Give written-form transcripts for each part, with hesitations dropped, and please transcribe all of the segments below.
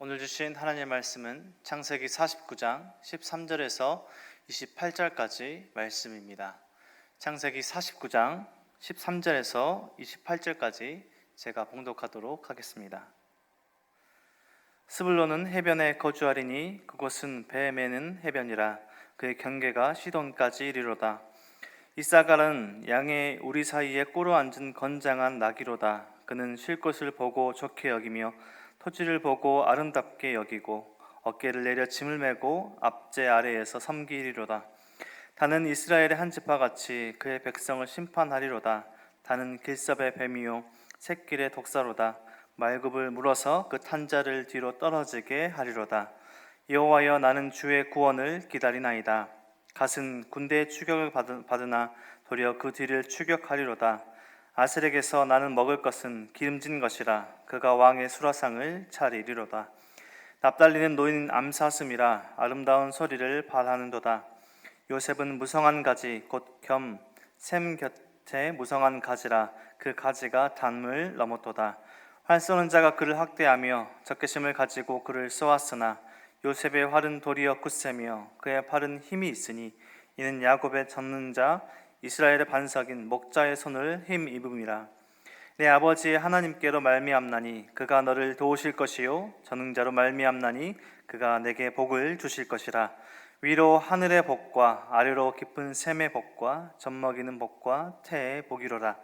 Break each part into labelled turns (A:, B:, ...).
A: 오늘 주신 하나님의 말씀은 창세기 49장 13절에서 28절까지 말씀입니다. 창세기 49장 13절에서 28절까지 제가 봉독하도록 하겠습니다. 스불론은 해변에 거주하리니 그곳은 배 매는 해변이라. 그의 경계가 시돈까지 이르로다. 이사갈은 양의 우리 사이에 꿇어 앉은 건장한 나귀로다. 그는 쉴 곳을 보고 좋게 여기며 토지를 보고 아름답게 여기고 어깨를 내려 짐을 메고 앞제 아래에서 섬기리로다. 다는 이스라엘의 한 지파같이 그의 백성을 심판하리로다. 다는 길섭의 뱀이요 샛길의 독사로다. 말굽을 물어서 그 탄자를 뒤로 떨어지게 하리로다. 여호와여, 나는 주의 구원을 기다리나이다. 갓은 군대의 추격을 받으나 도리어 그 뒤를 추격하리로다. 아셀에게서 나는 먹을 것은 기름진 것이라. 그가 왕의 수라상을 차리리로다. 납달리는 노인 암사슴이라. 아름다운 소리를 발하는도다. 요셉은 무성한 가지 곧 겸 샘 곁에 무성한 가지라. 그 가지가 단물 넘었도다. 활 쏘는 자가 그를 학대하며 적개심을 가지고 그를 쏘았으나 요셉의 활은 도리어 굳세며 그의 팔은 힘이 있으니 이는 야곱의 젖는 자 이스라엘의 반석인 목자의 손을 힘입음이라. 내 아버지의 하나님께로 말미암나니 그가 너를 도우실 것이요 전능자로 말미암나니 그가 내게 복을 주실 것이라. 위로 하늘의 복과 아래로 깊은 샘의 복과 젖먹이는 복과 태의 복이로라.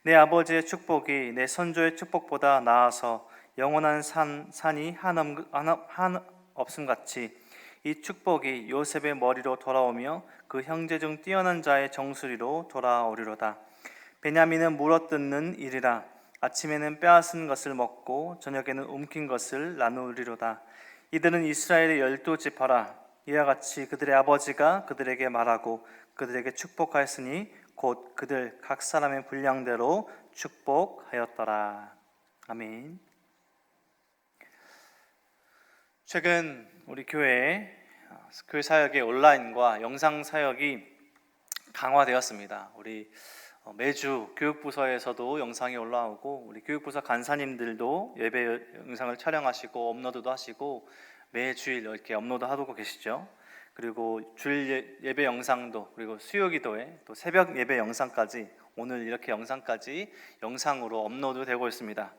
A: 내 아버지의 축복이 내 선조의 축복보다 나아서 영원한 산이 한없음같이 이 축복이 요셉의 머리로 돌아오며 그 형제 중 뛰어난 자의 정수리로 돌아오리로다. 베냐민은 물어뜯는 일이라. 아침에는 빼앗은 것을 먹고 저녁에는 움킨 것을 나누리로다. 이들은 이스라엘의 12지파라. 이와 같이 그들의 아버지가 그들에게 말하고 그들에게 축복하였으니 곧 그들 각 사람의 분량대로 축복하였더라. 아멘. 최근 우리 교회 사역의 온라인과 영상 사역이 강화되었습니다. 우리 매주 교육부서에서도 영상이 올라오고 우리 교육부서 간사님들도 예배 영상을 촬영하시고 업로드도 하시고 매주일 이렇게 업로드하고 계시죠. 그리고 주일 예배 영상도, 그리고 수요기도회, 또 새벽 예배 영상까지, 오늘 이렇게 영상까지 영상으로 업로드되고 있습니다.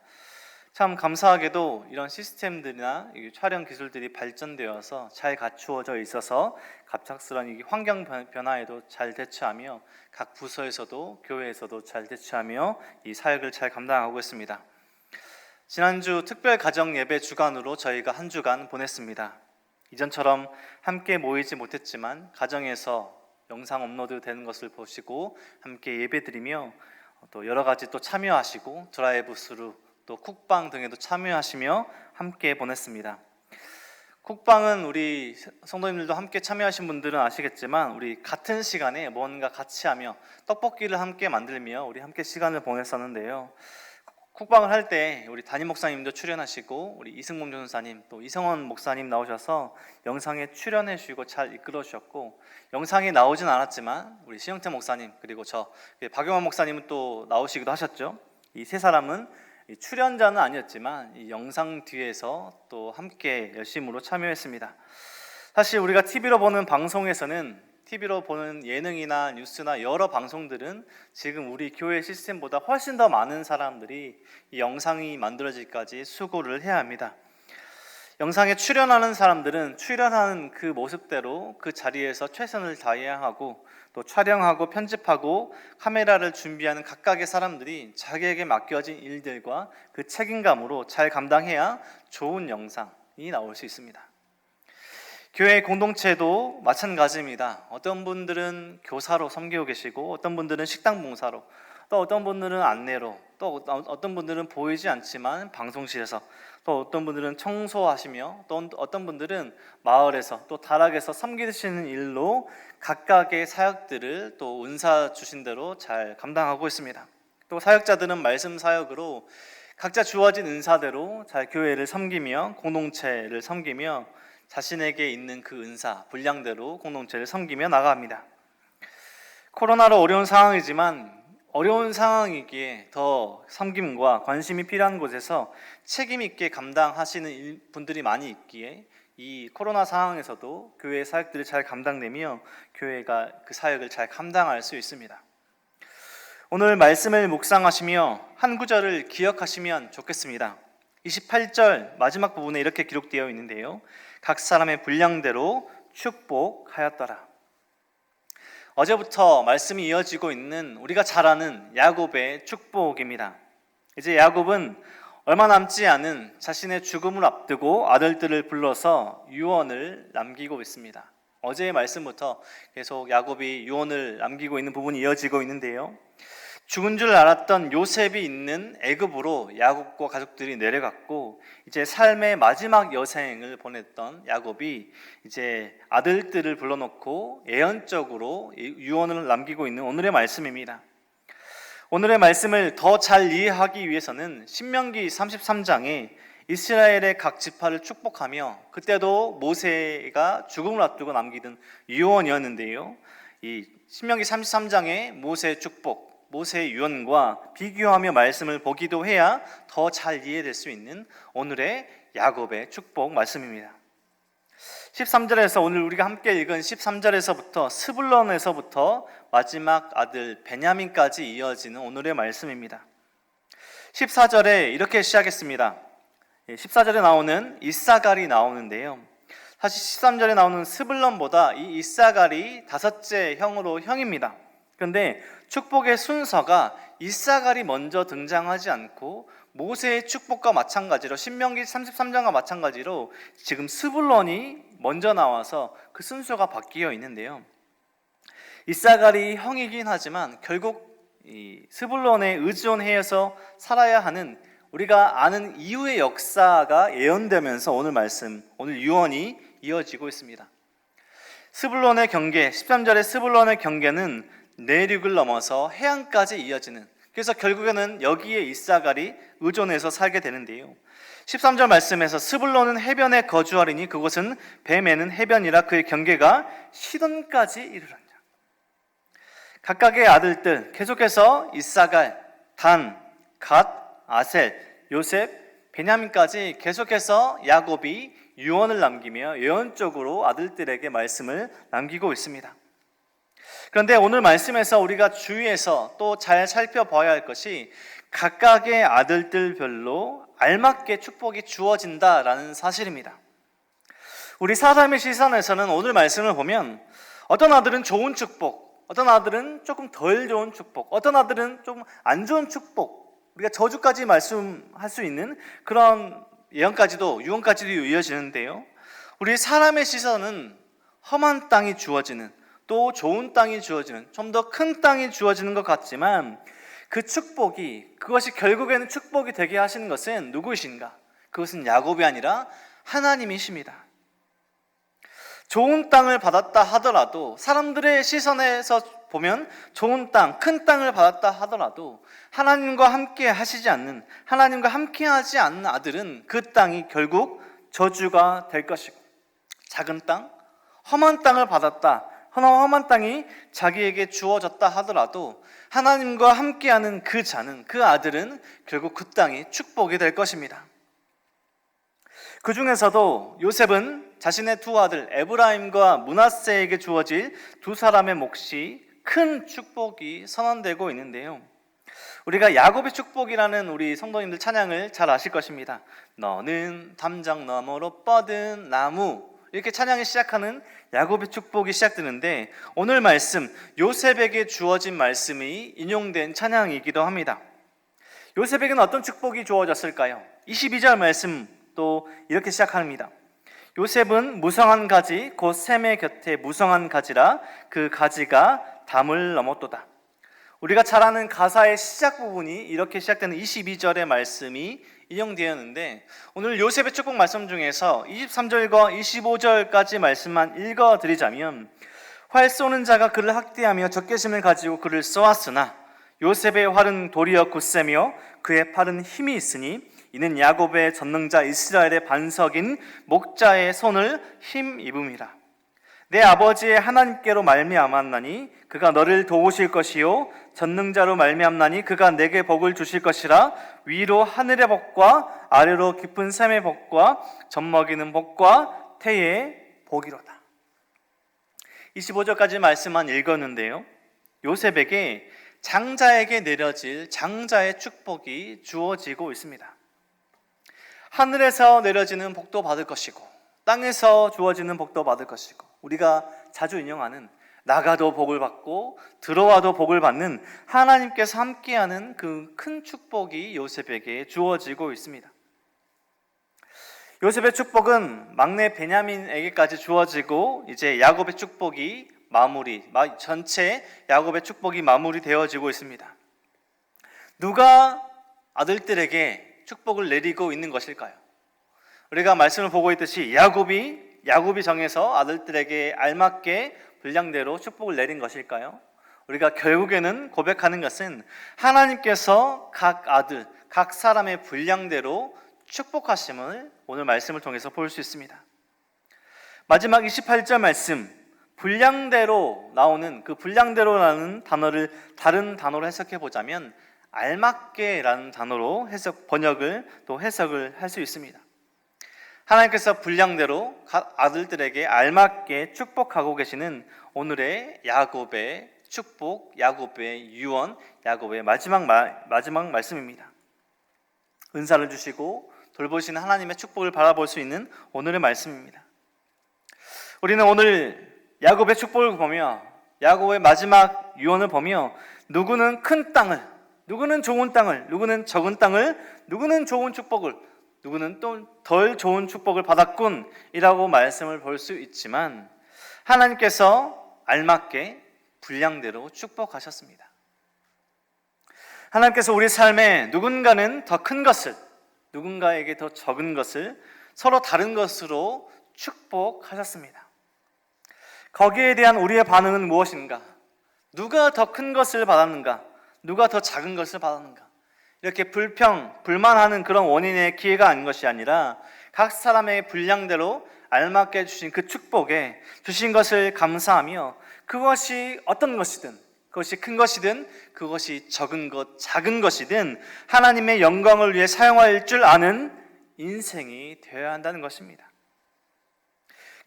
A: 참 감사하게도 이런 시스템들이나 촬영 기술들이 발전되어서 잘 갖추어져 있어서 갑작스러운 이 환경 변화에도 잘 대처하며 각 부서에서도 교회에서도 잘 대처하며 이 사역을 잘 감당하고 있습니다. 지난주 특별 가정 예배 주간으로 저희가 한 주간 보냈습니다. 이전처럼 함께 모이지 못했지만 가정에서 영상 업로드 되는 것을 보시고 함께 예배드리며 또 여러 가지 또 참여하시고 드라이브 스루 또 쿡방 등에도 참여하시며 함께 보냈습니다. 쿡방은 우리 성도님들도 함께 참여하신 분들은 아시겠지만 우리 같은 시간에 뭔가 같이 하며 떡볶이를 함께 만들며 우리 함께 시간을 보냈었는데요. 쿡방을 할 때 우리 담임 목사님도 출연하시고 우리 이승범 전사님 또 이성원 목사님 나오셔서 영상에 출연해 주시고 잘 이끌어 주셨고, 영상에 나오진 않았지만 우리 신영태 목사님 그리고 저 박용환 목사님은 또 나오시기도 하셨죠. 이 세 사람은 출연자는 아니었지만 이 영상 뒤에서 또 함께 열심으로 참여했습니다. 사실 우리가 TV로 보는 방송에서는, TV로 보는 예능이나 뉴스나 여러 방송들은 지금 우리 교회 시스템보다 훨씬 더 많은 사람들이 이 영상이 만들어지기까지 수고를 해야 합니다. 영상에 출연하는 사람들은 출연하는 그 모습대로 그 자리에서 최선을 다해야 하고, 또 촬영하고 편집하고 카메라를 준비하는 각각의 사람들이 자기에게 맡겨진 일들과 그 책임감으로 잘 감당해야 좋은 영상이 나올 수 있습니다. 교회 공동체도 마찬가지입니다. 어떤 분들은 교사로 섬기고 계시고, 어떤 분들은 식당 봉사로, 또 어떤 분들은 안내로, 또 어떤 분들은 보이지 않지만 방송실에서, 또 어떤 분들은 청소하시며, 또 어떤 분들은 마을에서 또 다락에서 섬기시는 일로 각각의 사역들을 또 은사 주신 대로 잘 감당하고 있습니다. 또 사역자들은 말씀 사역으로 각자 주어진 은사대로 잘 교회를 섬기며 공동체를 섬기며 자신에게 있는 그 은사, 분량대로 공동체를 섬기며 나아갑니다. 코로나로 어려운 상황이지만 어려운 상황이기에 더 섬김과 관심이 필요한 곳에서 책임 있게 감당하시는 분들이 많이 있기에 이 코로나 상황에서도 교회 사역들을 잘 감당되며 교회가 그 사역을 잘 감당할 수 있습니다. 오늘 말씀을 묵상하시며 한 구절을 기억하시면 좋겠습니다. 28절 마지막 부분에 이렇게 기록되어 있는데요. 각 사람의 분량대로 축복하였더라. 어제부터 말씀이 이어지고 있는 우리가 잘 아는 야곱의 축복입니다. 이제 야곱은 얼마 남지 않은 자신의 죽음을 앞두고 아들들을 불러서 유언을 남기고 있습니다. 어제의 말씀부터 계속 야곱이 유언을 남기고 있는 부분이 이어지고 있는데요. 죽은 줄 알았던 요셉이 있는 애굽으로 야곱과 가족들이 내려갔고 이제 삶의 마지막 여생을 보냈던 야곱이 이제 아들들을 불러놓고 예언적으로 유언을 남기고 있는 오늘의 말씀입니다. 오늘의 말씀을 더 잘 이해하기 위해서는 신명기 33장에 이스라엘의 각 지파를 축복하며 그때도 모세가 죽음을 앞두고 남기던 유언이었는데요. 이 신명기 33장의 모세의 축복, 모세의 유언과 비교하며 말씀을 보기도 해야 더 잘 이해될 수 있는 오늘의 야곱의 축복 말씀입니다. 13절에서 오늘 우리가 함께 읽은 13절에서부터 스불론에서부터 마지막 아들 베냐민까지 이어지는 오늘의 말씀입니다. 14절에 이렇게 시작했습니다. 14절에 나오는 이사갈이 나오는데요. 사실 13절에 나오는 스불론보다 이 이사갈이 다섯째 형입니다. 그런데 축복의 순서가 이사갈이 먼저 등장하지 않고 모세의 축복과 마찬가지로 신명기 33장과 마찬가지로 지금 스불론이 먼저 나와서 그 순서가 바뀌어 있는데요. 이사갈이 형이긴 하지만 결국 이 스불론에 의존해서 살아야 하는 우리가 아는 이후의 역사가 예언되면서 오늘 유언이 이어지고 있습니다. 스불론의 경계, 13절의 스불론의 경계는 내륙을 넘어서 해안까지 이어지는, 그래서 결국에는 여기에 이사갈이 의존해서 살게 되는데요. 13절 말씀에서 스불론은 해변에 거주하리니 그곳은 뱀에는 해변이라 그의 경계가 시돈까지 이르렀다. 각각의 아들들 계속해서 이사갈, 단, 갓, 아셀, 요셉, 베냐민까지 계속해서 야곱이 유언을 남기며 예언적으로 아들들에게 말씀을 남기고 있습니다. 그런데 오늘 말씀에서 우리가 주의해서 또 잘 살펴봐야 할 것이 각각의 아들들별로 알맞게 축복이 주어진다라는 사실입니다. 우리 사람의 시선에서는 오늘 말씀을 보면 어떤 아들은 좋은 축복, 어떤 아들은 조금 덜 좋은 축복, 어떤 아들은 좀 안 좋은 축복, 우리가 저주까지 말씀할 수 있는 그런 예언까지도 유언까지도 이어지는데요. 우리 사람의 시선은 험한 땅이 주어지는, 또 좋은 땅이 주어지는, 좀 더 큰 땅이 주어지는 것 같지만 그 축복이, 그것이 결국에는 축복이 되게 하시는 것은 누구이신가? 그것은 야곱이 아니라 하나님이십니다. 좋은 땅을 받았다 하더라도, 사람들의 시선에서 보면 좋은 땅, 큰 땅을 받았다 하더라도 하나님과 함께 하시지 않는, 하나님과 함께 하지 않는 아들은 그 땅이 결국 저주가 될 것이고, 작은 땅, 험한 땅을 받았다, 험한 땅이 자기에게 주어졌다 하더라도 하나님과 함께하는 그 자는, 그 아들은 결국 그 땅이 축복이 될 것입니다. 그 중에서도 요셉은 자신의 두 아들 에브라임과 므낫세에게 주어질 두 사람의 몫이 큰 축복이 선언되고 있는데요. 우리가 야곱의 축복이라는 우리 성도님들 찬양을 잘 아실 것입니다. 너는 담장 너머로 뻗은 나무, 이렇게 찬양이 시작하는 야곱의 축복이 시작되는데 오늘 말씀, 요셉에게 주어진 말씀이 인용된 찬양이기도 합니다. 요셉에게는 어떤 축복이 주어졌을까요? 22절 말씀 또 이렇게 시작합니다. 요셉은 무성한 가지 곧 셈의 곁에 무성한 가지라 그 가지가 담을 넘었도다. 우리가 잘 아는 가사의 시작 부분이 이렇게 시작되는 22절의 말씀이 인용되었는데 오늘 요셉의 축복 말씀 중에서 23절과 25절까지 말씀만 읽어드리자면, 활 쏘는 자가 그를 학대하며 적개심을 가지고 그를 쏘았으나 요셉의 활은 도리어 굳세며 그의 팔은 힘이 있으니 이는 야곱의 전능자 이스라엘의 반석인 목자의 손을 힘입음이라. 내 아버지의 하나님께로 말미암았나니 그가 너를 도우실 것이요 전능자로 말미암나니 그가 내게 복을 주실 것이라. 위로 하늘의 복과 아래로 깊은 샘의 복과 젖먹이는 복과 태의 복이로다. 25절까지 말씀만 읽었는데요, 요셉에게 장자에게 내려질 장자의 축복이 주어지고 있습니다. 하늘에서 내려지는 복도 받을 것이고 땅에서 주어지는 복도 받을 것이고, 우리가 자주 인용하는 나가도 복을 받고 들어와도 복을 받는 하나님께서 함께하는 그 큰 축복이 요셉에게 주어지고 있습니다. 요셉의 축복은 막내 베냐민에게까지 주어지고 이제 야곱의 축복이 전체 야곱의 축복이 마무리되어지고 있습니다. 누가 아들들에게 축복을 내리고 있는 것일까요? 우리가 말씀을 보고 있듯이 야곱이 정해서 아들들에게 알맞게 분량대로 축복을 내린 것일까요? 우리가 결국에는 고백하는 것은 하나님께서 각 아들, 각 사람의 분량대로 축복하심을 오늘 말씀을 통해서 볼 수 있습니다. 마지막 28절 말씀, 분량대로 나오는 그 분량대로라는 단어를 다른 단어로 해석해 보자면 알맞게라는 단어로 번역을 또 해석을 할 수 있습니다. 하나님께서 분량대로 아들들에게 알맞게 축복하고 계시는 오늘의 야곱의 축복, 야곱의 유언, 야곱의 마지막 말씀입니다. 은사를 주시고 돌보시는 하나님의 축복을 바라볼 수 있는 오늘의 말씀입니다. 우리는 오늘 야곱의 축복을 보며, 야곱의 마지막 유언을 보며, 누구는 큰 땅을, 누구는 좋은 땅을, 누구는 적은 땅을, 누구는 좋은 축복을, 누구는 또 덜 좋은 축복을 받았군 이라고 말씀을 볼 수 있지만, 하나님께서 알맞게 분량대로 축복하셨습니다. 하나님께서 우리 삶에 누군가는 더 큰 것을, 누군가에게 더 적은 것을 서로 다른 것으로 축복하셨습니다. 거기에 대한 우리의 반응은 무엇인가? 누가 더 큰 것을 받았는가? 누가 더 작은 것을 받았는가? 이렇게 불만하는 그런 원인의 기회가 아닌 것이 아니라 각 사람의 분량대로 알맞게 주신 그 축복에 주신 것을 감사하며, 그것이 어떤 것이든, 그것이 큰 것이든 그것이 적은 것, 작은 것이든 하나님의 영광을 위해 사용할 줄 아는 인생이 되어야 한다는 것입니다.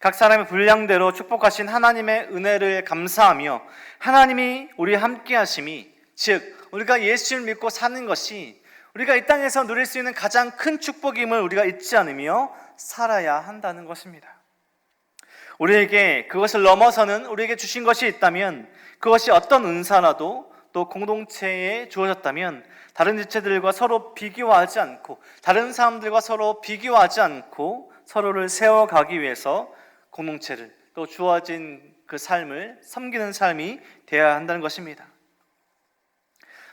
A: 각 사람의 분량대로 축복하신 하나님의 은혜를 감사하며, 하나님이 우리와 함께 하심이, 즉 우리가 예수를 믿고 사는 것이 우리가 이 땅에서 누릴 수 있는 가장 큰 축복임을 우리가 잊지 않으며 살아야 한다는 것입니다. 우리에게 그것을 넘어서는 우리에게 주신 것이 있다면, 그것이 어떤 은사라도 또 공동체에 주어졌다면 다른 지체들과 서로 비교하지 않고, 다른 사람들과 서로 비교하지 않고 서로를 세워가기 위해서 공동체를, 또 주어진 그 삶을 섬기는 삶이 되어야 한다는 것입니다.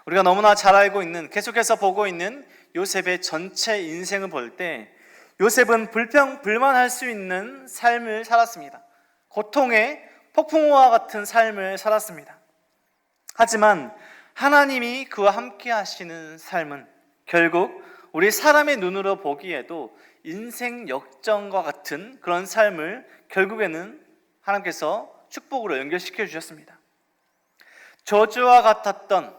A: 우리가 너무나 잘 알고 있는, 계속해서 보고 있는 요셉의 전체 인생을 볼 때 요셉은 불만할 수 있는 삶을 살았습니다. 고통의 폭풍우와 같은 삶을 살았습니다. 하지만 하나님이 그와 함께 하시는 삶은 결국 우리 사람의 눈으로 보기에도 인생 역전과 같은 그런 삶을 결국에는 하나님께서 축복으로 연결시켜 주셨습니다. 저주와 같았던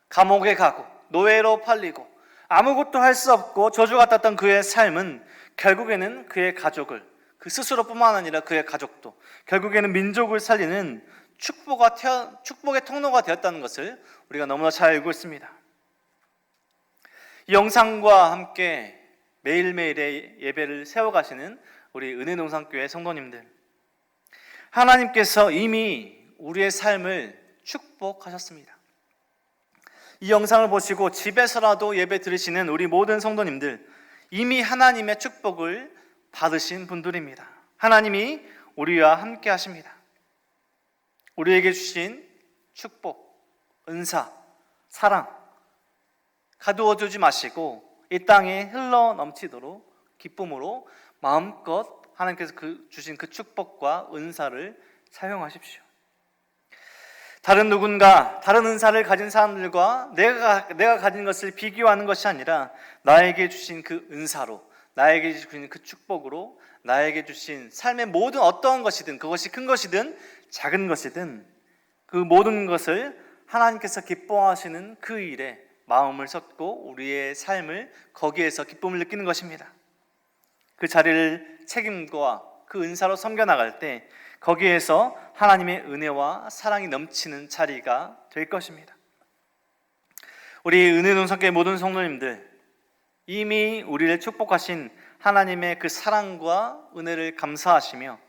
A: 감옥에 가고 노예로 팔리고 아무것도 할 수 없고 저주 같았던 그의 삶은 결국에는 그의 가족을, 그 스스로뿐만 아니라 그의 가족도, 결국에는 민족을 살리는 축복의 통로가 되었다는 것을 우리가 너무나 잘 알고 있습니다. 이 영상과 함께 매일매일의 예배를 세워가시는 우리 은혜농산교회 성도님들, 하나님께서 이미 우리의 삶을 축복하셨습니다. 이 영상을 보시고 집에서라도 예배 드리시는 우리 모든 성도님들, 이미 하나님의 축복을 받으신 분들입니다. 하나님이 우리와 함께 하십니다. 우리에게 주신 축복, 은사, 사랑 가두어 두지 마시고 이 땅에 흘러 넘치도록 기쁨으로 마음껏 하나님께서 주신 그 축복과 은사를 사용하십시오. 다른 누군가, 다른 은사를 가진 사람들과 내가 가진 것을 비교하는 것이 아니라 나에게 주신 그 은사로, 나에게 주신 그 축복으로 나에게 주신 삶의 모든 어떠한 것이든, 그것이 큰 것이든 작은 것이든 그 모든 것을 하나님께서 기뻐하시는 그 일에 마음을 쏟고 우리의 삶을 거기에서 기쁨을 느끼는 것입니다. 그 자리를 책임과 그 은사로 섬겨나갈 때 거기에서 하나님의 은혜와 사랑이 넘치는 자리가 될 것입니다. 우리 은혜로운 성교의 모든 성도님들, 이미 우리를 축복하신 하나님의 그 사랑과 은혜를 감사하시며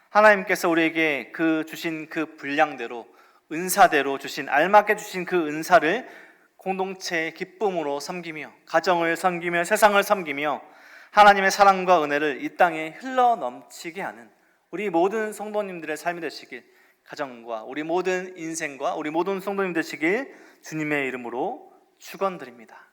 A: 하나님께서 우리에게 그 주신 그 분량대로, 은사대로 주신, 알맞게 주신 그 은사를 공동체의 기쁨으로 섬기며, 가정을 섬기며, 세상을 섬기며 하나님의 사랑과 은혜를 이 땅에 흘러 넘치게 하는 우리 모든 성도님들의 삶이 되시길, 가정과 우리 모든 인생과 우리 모든 성도님 되시길 주님의 이름으로 축원드립니다.